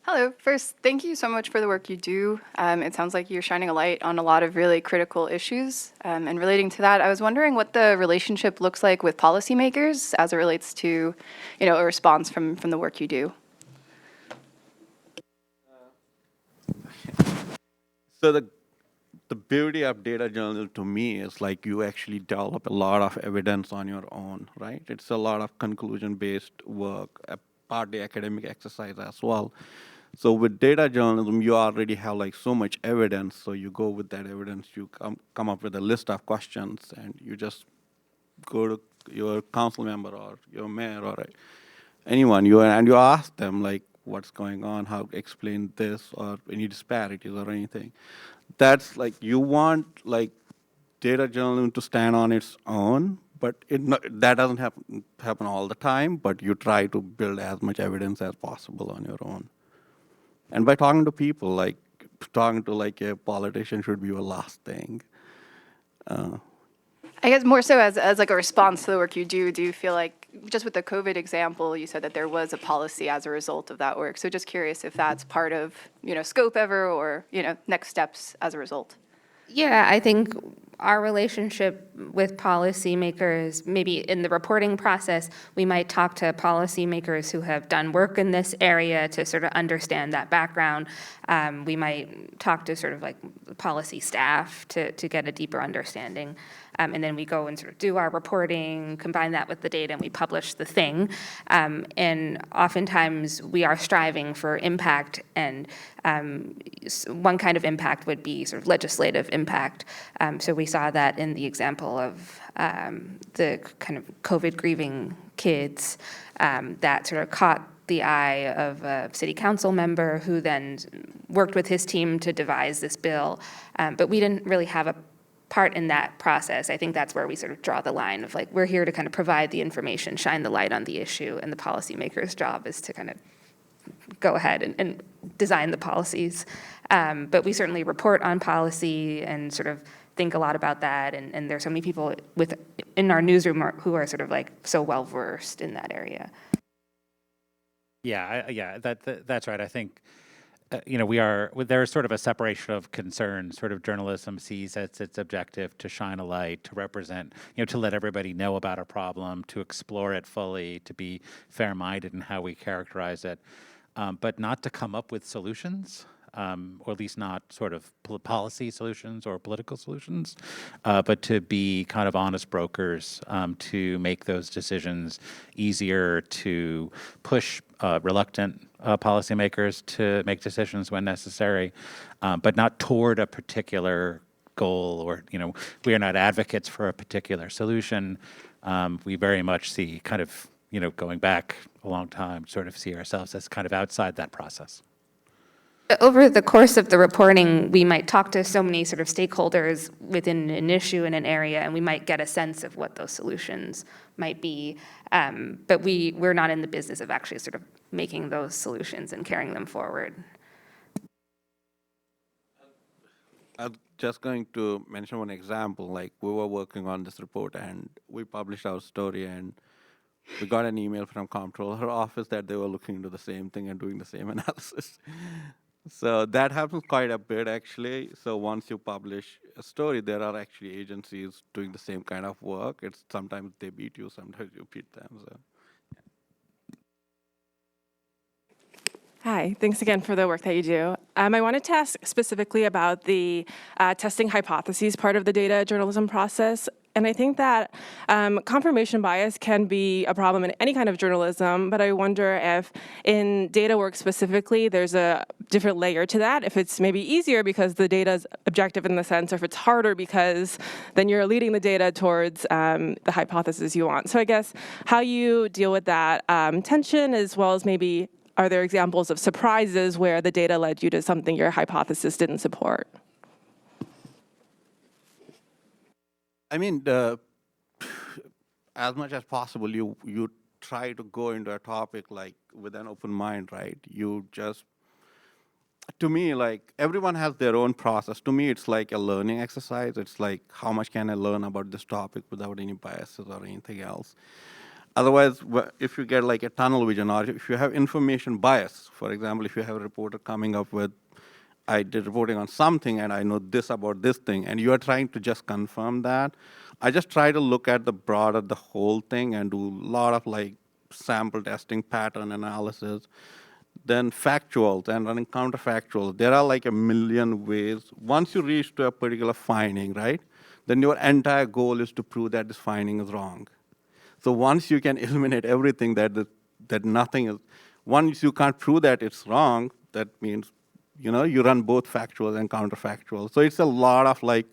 Hello. First, thank you so much for the work you do. It sounds like you're shining a light on a lot of really critical issues. And relating to that, I was wondering what the relationship looks like with policymakers as it relates to, a response from the work you do. So the beauty of data journalism to me is like you actually develop a lot of evidence on your own, right? It's a lot of conclusion-based work, partly academic exercise as well. So with data journalism, you already have like so much evidence. So you go with that evidence, you come up with a list of questions, and you just go to your council member or your mayor or anyone, you ask them like, what's going on, how to explain this, or any disparities or anything. That's like, you want like data journalism to stand on its own, but that doesn't happen all the time, but you try to build as much evidence as possible on your own. And by talking to people, like talking to like a politician should be your last thing. I guess more so as like a response to the work you do you feel like, just with the COVID example, you said that there was a policy as a result of that work. So just curious if that's part of, scope ever or, next steps as a result. Yeah, I think our relationship with policymakers, maybe in the reporting process, we might talk to policymakers who have done work in this area to sort of understand that background. We might talk to sort of like policy staff to get a deeper understanding. And then we go and sort of do our reporting, combine that with the data, and we publish the thing. And oftentimes we are striving for impact, and one kind of impact would be sort of legislative impact. So we saw that in the example of the kind of COVID grieving kids that sort of caught the eye of a city council member who then worked with his team to devise this bill. But we didn't really have a part in that process. I think that's where we sort of draw the line of like, we're here to kind of provide the information, shine the light on the issue, and the policymaker's job is to kind of go ahead and design the policies. But we certainly report on policy and sort of think a lot about that, and there's so many people in our newsroom who are sort of like so well versed in that area. Yeah, that's right. I think there's sort of a separation of concern. Sort of journalism sees as its objective to shine a light, to represent, to let everybody know about a problem, to explore it fully, to be fair-minded in how we characterize it, but not to come up with solutions. Or at least not sort of policy solutions or political solutions, but to be kind of honest brokers, to make those decisions easier, to push reluctant policymakers to make decisions when necessary, but not toward a particular goal, or we are not advocates for a particular solution. We very much see kind of going back a long time, sort of see ourselves as kind of outside that process. Over the course of the reporting, we might talk to so many sort of stakeholders within an issue in an area, and we might get a sense of what those solutions might be. But we're not in the business of actually sort of making those solutions and carrying them forward. I'm just going to mention one example. Like, we were working on this report, and we published our story, and we got an email from comptroller office that they were looking into the same thing and doing the same analysis. So that happens quite a bit actually. So once you publish a story, there are actually agencies doing the same kind of work. It's sometimes they beat you, sometimes you beat them. So. Hi, thanks again for the work that you do. I wanted to ask specifically about the testing hypotheses part of the data journalism process. And I think that confirmation bias can be a problem in any kind of journalism, but I wonder if in data work specifically, there's a different layer to that, if it's maybe easier because the data is objective in the sense, or if it's harder because then you're leading the data towards the hypothesis you want. So I guess how you deal with that tension, as well as maybe are there examples of surprises where the data led you to something your hypothesis didn't support? I mean, as much as possible, you try to go into a topic like with an open mind, right? You just, to me, like everyone has their own process. To me, it's like a learning exercise. It's like, how much can I learn about this topic without any biases or anything else? Otherwise, if you get like a tunnel vision, or if you have information bias, for example, if you have a reporter coming up with, I did reporting on something and I know this about this thing, and you are trying to just confirm that, I just try to look at the broader, the whole thing, and do a lot of like sample testing, pattern analysis, then factuals and running counterfactuals. There are like a million ways. Once you reach to a particular finding, right, then your entire goal is to prove that this finding is wrong. So once you can eliminate everything that nothing is, once you can't prove that it's wrong, that means, you run both factual and counterfactual. So it's a lot of like,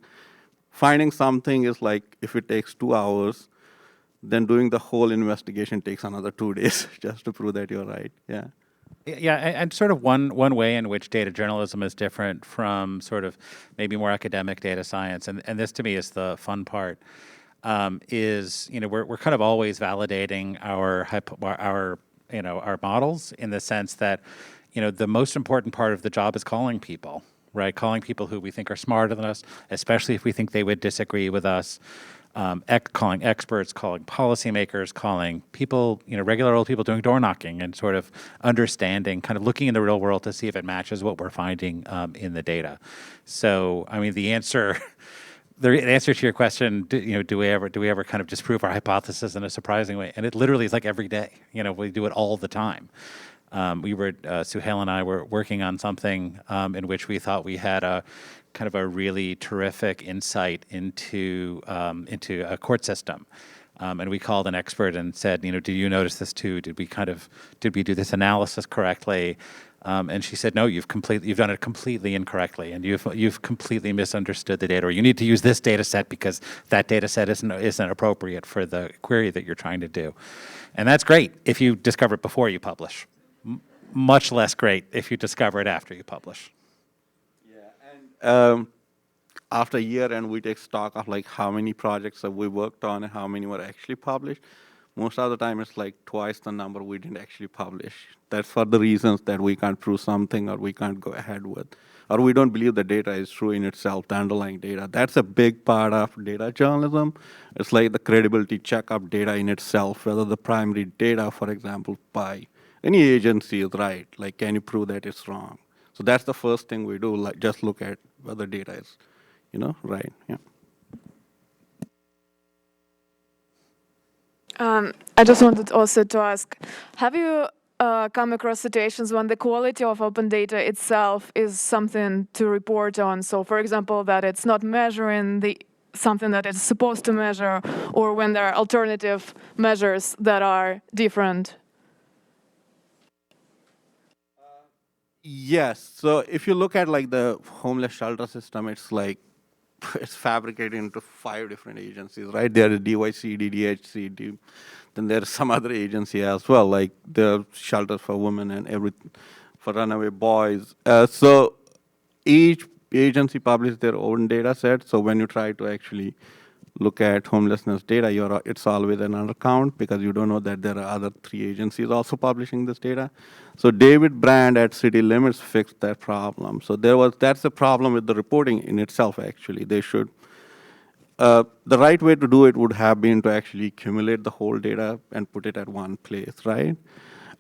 finding something is like, if it takes 2 hours, then doing the whole investigation takes another 2 days just to prove that you're right, yeah. Yeah, and sort of one way in which data journalism is different from sort of maybe more academic data science, and this to me is the fun part, is we're kind of always validating our models in the sense that the most important part of the job is calling people, right? Calling people who we think are smarter than us, especially if we think they would disagree with us. Calling experts, calling policymakers, calling people, regular old people doing door knocking, and sort of understanding, kind of looking in the real world to see if it matches what we're finding in the data. So, I mean, the answer to your question, do we ever kind of disprove our hypothesis in a surprising way? And it literally is like every day. We do it all the time. Suhail and I were working on something in which we thought we had a kind of a really terrific insight into a court system. And we called an expert and said, do you notice this too? Did we do this analysis correctly? And she said, no, you've done it completely incorrectly, and you've completely misunderstood the data, or you need to use this data set because that data set isn't appropriate for the query that you're trying to do. And that's great if you discover it before you publish. Much less great if you discover it after you publish. After a year, and we take stock of like how many projects that we worked on and how many were actually published. Most of the time, it's like twice the number we didn't actually publish. That's for the reasons that we can't prove something, or we can't go ahead with, or we don't believe the data is true in itself, the underlying data. That's a big part of data journalism. It's like the credibility check of data in itself, whether the primary data, for example, by any agency is right. Like, can you prove that it's wrong? So that's the first thing we do, like just look at whether data is, right, yeah. I just wanted also to ask, have you come across situations when the quality of open data itself is something to report on? So, for example, that it's not measuring something that it's supposed to measure, or when there are alternative measures that are different? Yes. So if you look at like the homeless shelter system, it's like it's fabricated into 5 different agencies, right? There is DYC, DHC, then there's some other agency as well, like the shelters for women and everything for runaway boys. So each agency publishes their own data set. So when you try to actually look at homelessness data, it's always an undercount because you don't know that there are other 3 agencies also publishing this data. So David Brand at City Limits fixed that problem. So that's a problem with the reporting in itself, actually. They should, the right way to do it would have been to actually accumulate the whole data and put it at one place, right?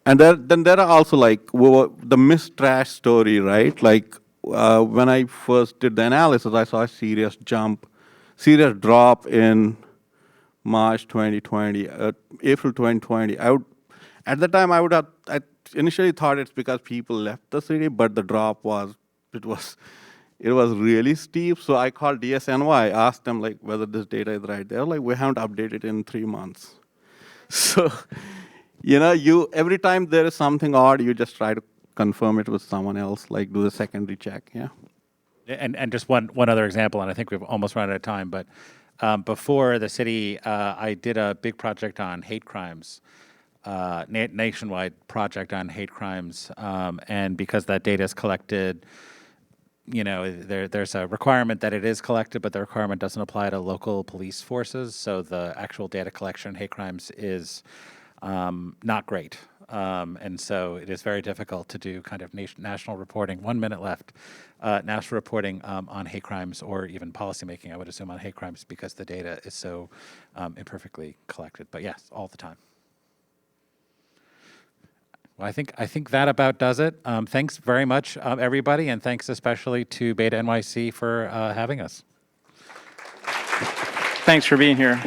And then there are also like the missed trash story, right? Like when I first did the analysis, I saw a serious drop in March 2020, April 2020. At the time, I initially thought it's because people left the city, but the drop was really steep. So I called DSNY, asked them like whether this data is right. They're like, we haven't updated in 3 months. So, every time there is something odd, you just try to confirm it with someone else, like do the secondary check, yeah. And just one other example, and I think we've almost run out of time, but before the city, I did a big project on hate crimes, nationwide project on hate crimes, and because that data is collected, there's a requirement that it is collected, but the requirement doesn't apply to local police forces, so the actual data collection hate crimes is not great. And so it is very difficult to do kind of national reporting. 1 minute left. National reporting on hate crimes or even policymaking, I would assume, on hate crimes because the data is so imperfectly collected. But yes, all the time. Well, I think that about does it. Thanks very much, everybody, and thanks especially to Beta NYC for having us. Thanks for being here.